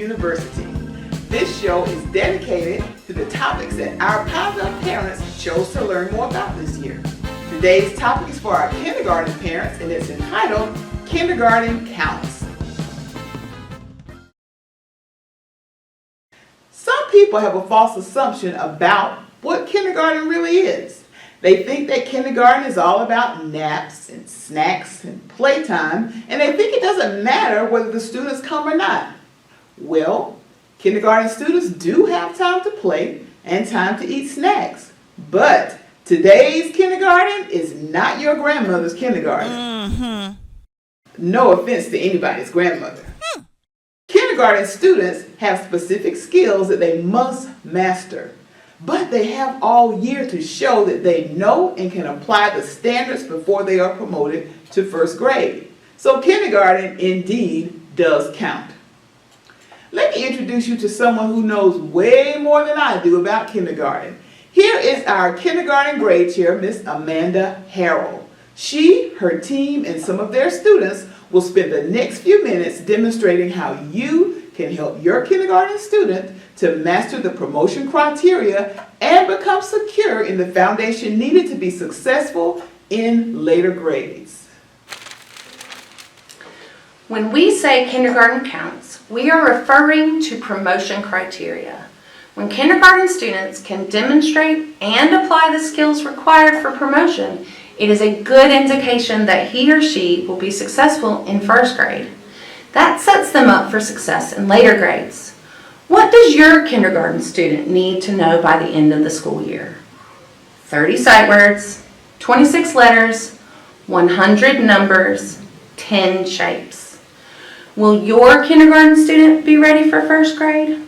University. This show is dedicated to the topics that our Powellville parents chose to learn more about this year. Today's topic is for our kindergarten parents, and it's entitled Kindergarten Counts. Some people have a false assumption about what kindergarten really is. They think that kindergarten is all about naps and snacks and playtime, and they think it doesn't matter whether the students come or not. Well, kindergarten students do have time to play and time to eat snacks, but today's kindergarten is not your grandmother's kindergarten. No offense to anybody's grandmother. Kindergarten students have specific skills that they must master, but they have all year to show that they know and can apply the standards before they are promoted to first grade. So kindergarten indeed does count. Let me introduce you to someone who knows way more than I do about kindergarten. Here is our kindergarten grade chair, Miss Amanda Harrell. She, her team, and some of their students will spend the next few minutes demonstrating how you can help your kindergarten student to master the promotion criteria and become secure in the foundation needed to be successful in later grades. When we say kindergarten counts, we are referring to promotion criteria. When kindergarten students can demonstrate and apply the skills required for promotion, it is a good indication that he or she will be successful in first grade. That sets them up for success in later grades. What does your kindergarten student need to know by the end of the school year? 30 sight words, 26 letters, 100 numbers, 10 shapes. Will your kindergarten student be ready for first grade?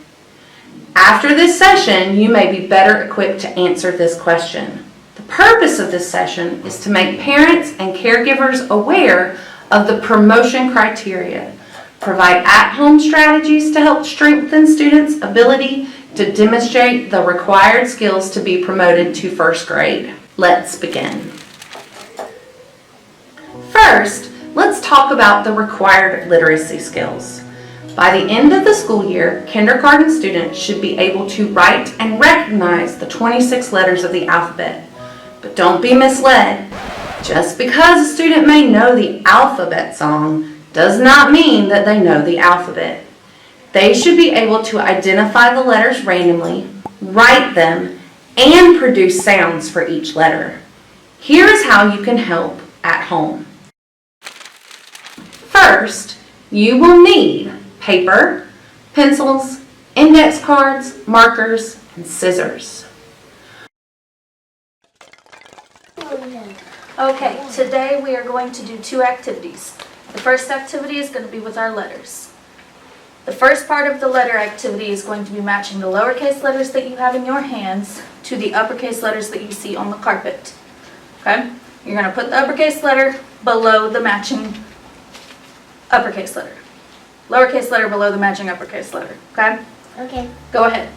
After this session, you may be better equipped to answer this question. The purpose of this session is to make parents and caregivers aware of the promotion criteria, provide at-home strategies to help strengthen students' ability to demonstrate the required skills to be promoted to first grade. Let's begin. First, let's talk about the required literacy skills. By the end of the school year, kindergarten students should be able to write and recognize the 26 letters of the alphabet. But don't be misled. Just because a student may know the alphabet song does not mean that they know the alphabet. They should be able to identify the letters randomly, write them, and produce sounds for each letter. Here is how you can help at home. First, you will need paper, pencils, index cards, markers, and scissors. Okay, today we are going to do two activities. The first activity is going to be with our letters. The first part of the letter activity is going to be matching the lowercase letters that you have in your hands to the uppercase letters that you see on the carpet. Okay? You're going to put the uppercase letter below the matching uppercase letter. Lowercase letter below the matching uppercase letter. Okay? Okay. Go ahead.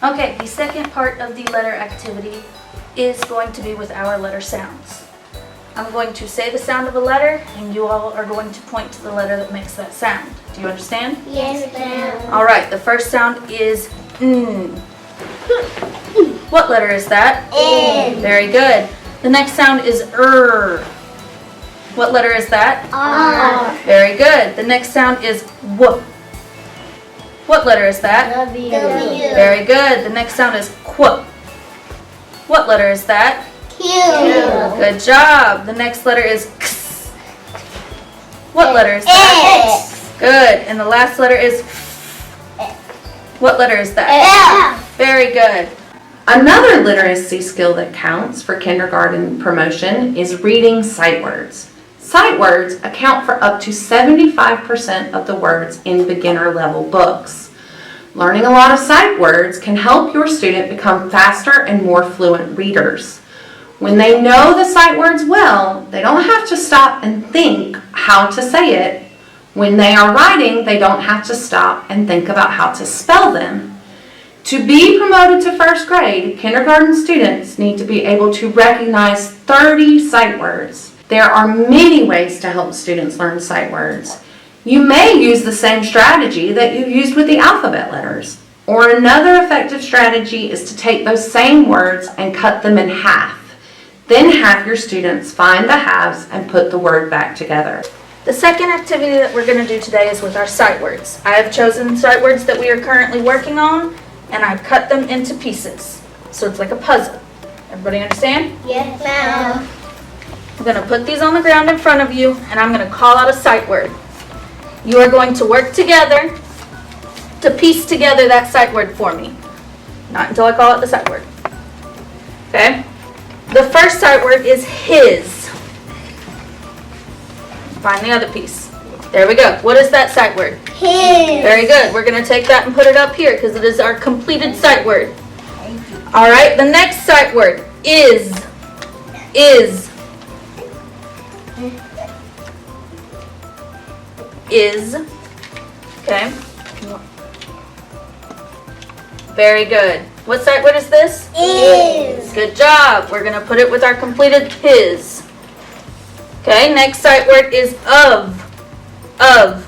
Okay, the second part of the letter activity is going to be with our letter sounds. I'm going to say the sound of a letter, and you all are going to point to the letter that makes that sound. Do you understand? Yes, ma'am. All right, the first sound is N. What letter is that? N. Very good. The next sound is What letter is that? R. Very good. The next sound is W. What letter is that? W. Very good. The next sound is Qu. What letter is that? Q. Good job. The next letter is X. What letter is that? X. Good. And the last letter is F. What letter is that? F. Very good. Another literacy skill that counts for kindergarten promotion is reading sight words. Sight words account for up to 75% of the words in beginner level books. Learning a lot of sight words can help your student become faster and more fluent readers. When they know the sight words well, they don't have to stop and think how to say it. When they are writing, they don't have to stop and think about how to spell them. To be promoted to first grade, kindergarten students need to be able to recognize 30 sight words. There are many ways to help students learn sight words. You may use the same strategy that you used with the alphabet letters. Or another effective strategy is to take those same words and cut them in half. Then have your students find the halves and put the word back together. The second activity that we're going to do today is with our sight words. I have chosen sight words that we are currently working on, and I've cut them into pieces. So it's like a puzzle. Everybody understand? Yes, ma'am. I'm going to put these on the ground in front of you, and I'm going to call out a sight word. You are going to work together to piece together that sight word for me. Not until I call out the sight word. Okay? The first sight word is his. Find the other piece. There we go. What is that sight word? His. Very good. We're going to take that and put it up here because it is our completed sight word. All right, the next sight word is. Is. Okay. Very good. What sight word is this? Is. Good job. We're going to put it with our completed his. Okay, next sight word is of. Of.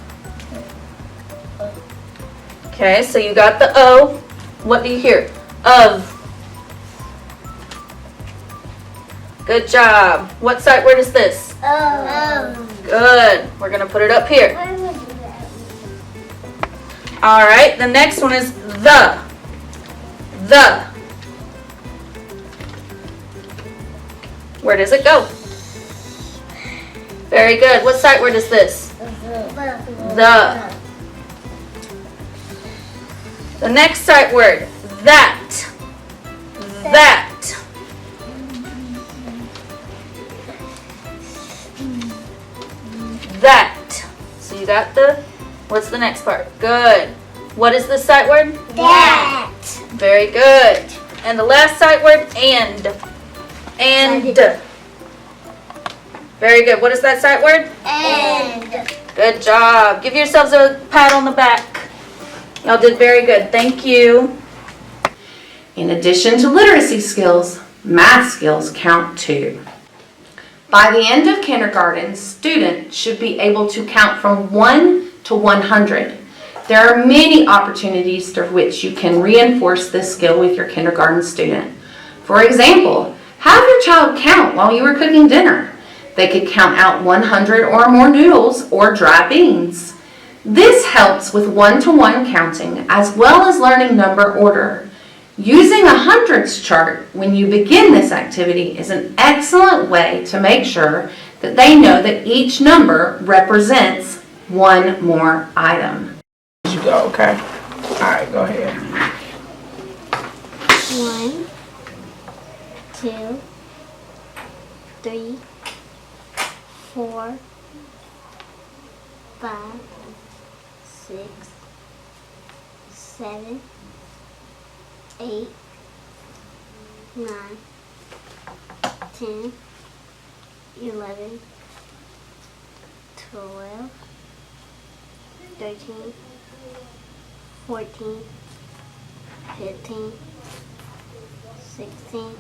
Okay, so you got the O. What do you hear? Of. Good job. What sight word is this? Oh. Good. We're going to put it up here. All right, the next one is the. The. Where does it go? Very good. What sight word is this? The. The next sight word, that. That. That. So you got the, what's the next part? Good. What is the sight word? That. Very good. And the last sight word, and. And. Very good. What is that sight word? And. Good job. Give yourselves a pat on the back. Y'all did very good. Thank you. In addition to literacy skills, math skills count too. By the end of kindergarten, students should be able to count from 1 to 100. There are many opportunities through which you can reinforce this skill with your kindergarten student. For example, have your child count while you are cooking dinner. They could count out 100 or more noodles or dry beans. This helps with one-to-one counting as well as learning number order. Using a hundreds chart when you begin this activity is an excellent way to make sure that they know that each number represents one more item. You go, okay? All right, go ahead. 1, 2, 3, 4, 5, 6, 7, 8, 9, 10, 11, 12, 13, 14, 15, 16.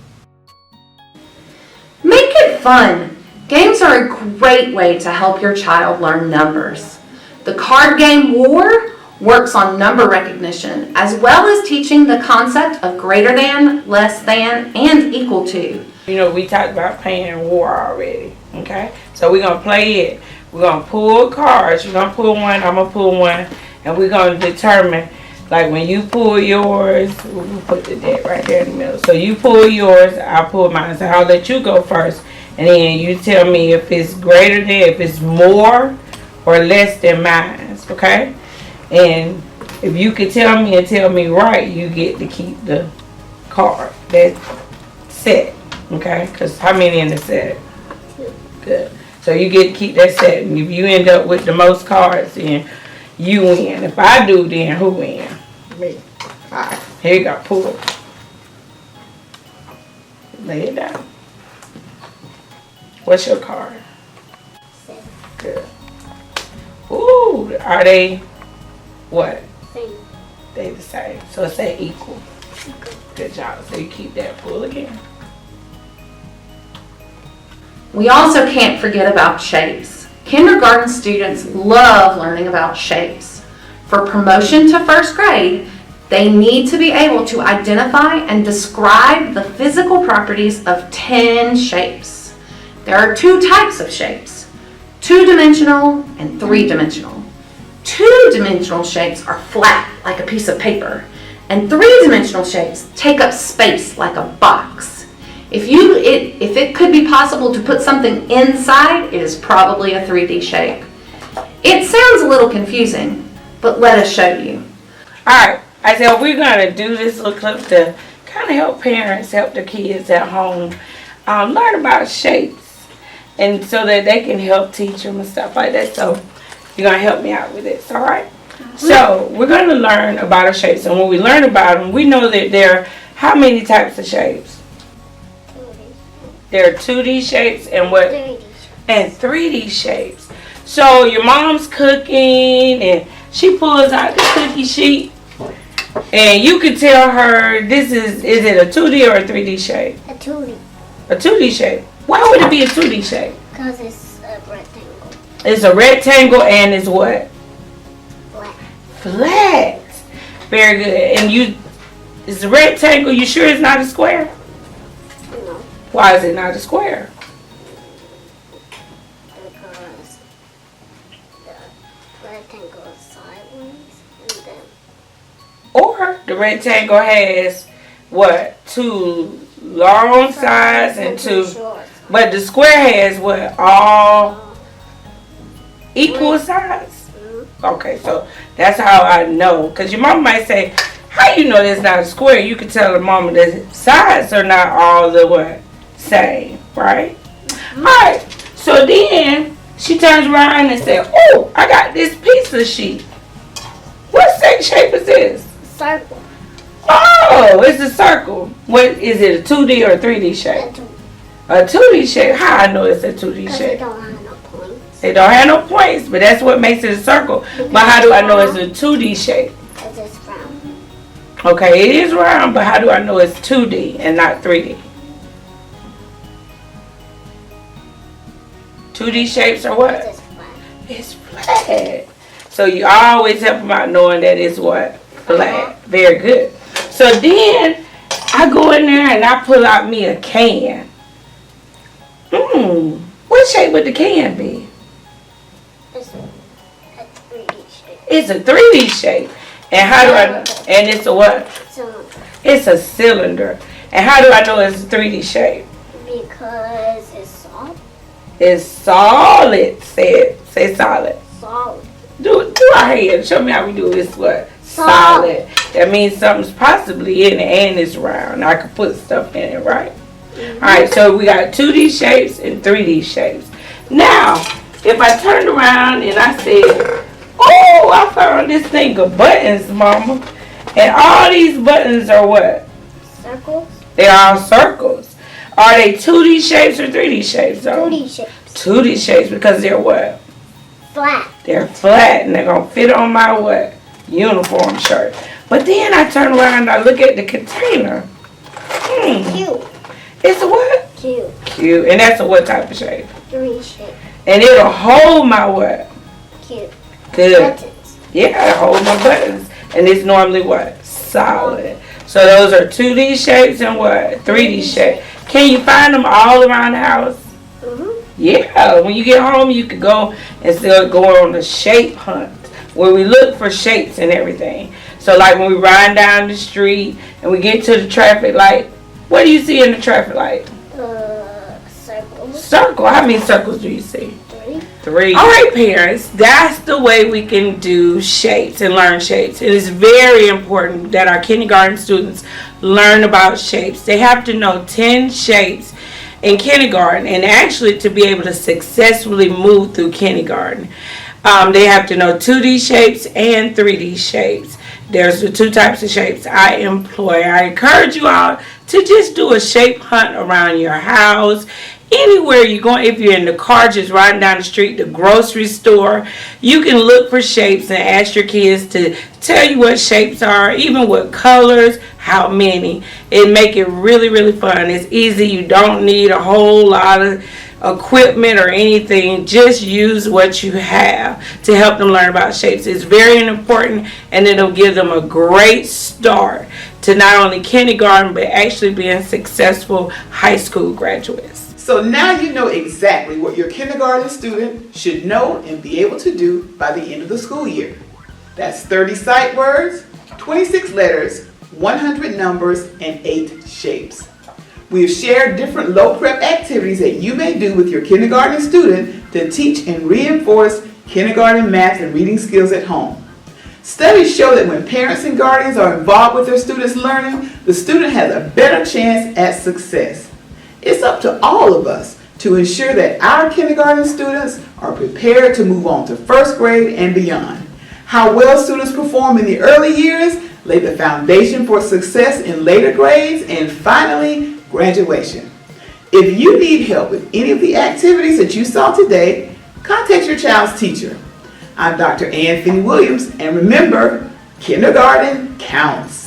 Make it fun. Games are a great way to help your child learn numbers. The card game War works on number recognition as well as teaching the concept of greater than, less than, and equal to. You know, we talked about playing war already, okay? So we're going to play it. We're going to pull cards. You're going to pull one, I'm going to pull one, and we're going to determine, like when you pull yours, we'll put the deck right there in the middle. So you pull yours, I'll pull mine. So I'll let you go first, and then you tell me if it's greater than, if it's more or less than mine, okay? And if you can tell me and tell me right, you get to keep the card. That's set, okay? Because how many in the set? Good. So you get to keep that set. And if you end up with the most cards, then you win. If I do, then who win? Me. Alright, here you go. Pull. Lay it down. What's your card? 7. Good. Ooh, are they what? Same. They the say? So it say equal. Good job. So you keep that full again. We also can't forget about shapes. Kindergarten students love learning about shapes. For promotion to first grade, they need to be able to identify and describe the physical properties of 10 shapes. There are 2 types of shapes, 2-dimensional and 3-dimensional. 2-dimensional shapes are flat, like a piece of paper, and 3-dimensional shapes take up space like a box. If it could be possible to put something inside, it is probably a 3D shape. It sounds a little confusing, but let us show you. Alright, I said we're going to do this little clip to kind of help parents, help the kids at home learn about shapes, and so that they can help teach them and stuff like that. So you're going to help me out with this, alright? So we're going to learn about our shapes, and when we learn about them, we know that there are how many types of shapes? There are 2D shapes and what? 3D. And 3D shapes. So your mom's cooking and she pulls out the cookie sheet and you can tell her is it a 2D or a 3D shape? A 2D. A 2D shape. Why would it be a 2D shape? Because it's a rectangle. It's a rectangle and it's what? Black. Flat. Very good. And it's a rectangle. You sure it's not a square? No. Why is it not a square? Because the rectangle is sideways and then Or the rectangle has what? 2 long sides and 2. short. But the square has what? All equal sides? Okay, so that's how I know. Because your mom might say, how you know that's not a square? You can tell the mama that sides are not all the what? Same, right? Alright, so then she turns around and says, oh, I got this pizza sheet. What shape is this? Circle. Oh, it's a circle. What is it, a 2D or a 3D shape? A 2D shape. How I know it's a 2D Because it shape? don't have no points. It don't have no points, but that's what makes it a circle. But how do I know it's a 2D shape? Because it's round. Okay, it is round, but how do I know it's 2D and not 3D? 2D shapes are what? Because it's flat. It's flat. So you always help them out knowing that it's what? Flat. Very good. So then I go in there and I pull out me a can. What shape would the can be? It's a 3D shape. It's a 3D shape. And how do I know? And it's a what? So, It's a cylinder. And how do I know it's a 3D shape? because it's soft. It's solid. Say solid. Solid. Do our hand. Show me how we do this. What? Solid. That means something's possibly in it and it's round. I could put stuff in it, right? Alright, so we got 2D shapes and 3D shapes. Now, if I turned around and I said, oh, I found this thing of buttons, mama. And all these buttons are what? Circles. They're all circles. Are they 2D shapes or 3D shapes? Though? 2D shapes. 2D shapes because they're what? Flat. They're flat and they're going to fit on my what? Uniform shirt. But then I turn around and I look at the container. Cute. It's a what? Cute. Cute. And that's a what type of shape? 3D shape. And it'll hold my what? Cute. Good. Buttons. Yeah, it'll hold my buttons. And it's normally what? Solid. So those are 2D shapes and what? 3D shapes. Can you find them all around the house? Yeah, when you get home, you could go and still go on a shape hunt where we look for shapes and everything. So like when we ride down the street and we get to the traffic light, what do you see in the traffic light? Circles. Circle. How many circles do you see? 3. 3. All right, parents, that's the way we can do shapes and learn shapes. It is very important that our kindergarten students learn about shapes. They have to know 10 shapes in kindergarten, and actually to be able to successfully move through kindergarten. They have to know 2D shapes and 3D shapes. There's the two types of shapes I employ. I encourage you all to just do a shape hunt around your house. Anywhere you're going, if you're in the car just riding down the street, the grocery store, you can look for shapes and ask your kids to tell you what shapes are, even what colors, how many. It make it really, really fun. It's easy. You don't need a whole lot of equipment or anything. Just use what you have to help them learn about shapes. It's very important, and it'll give them a great start to not only kindergarten but actually being successful high school graduates. So now you know exactly what your kindergarten student should know and be able to do by the end of the school year. That's 30 sight words, 26 letters, 100 numbers, and 8 shapes. We've shared different low prep activities that you may do with your kindergarten student to teach and reinforce kindergarten math and reading skills at home. Studies show that when parents and guardians are involved with their students' learning, the student has a better chance at success. It's up to all of us to ensure that our kindergarten students are prepared to move on to first grade and beyond. How well students perform in the early years lay the foundation for success in later grades and finally, graduation. If you need help with any of the activities that you saw today, contact your child's teacher. I'm Dr. Ann Finney Williams, and remember, kindergarten counts.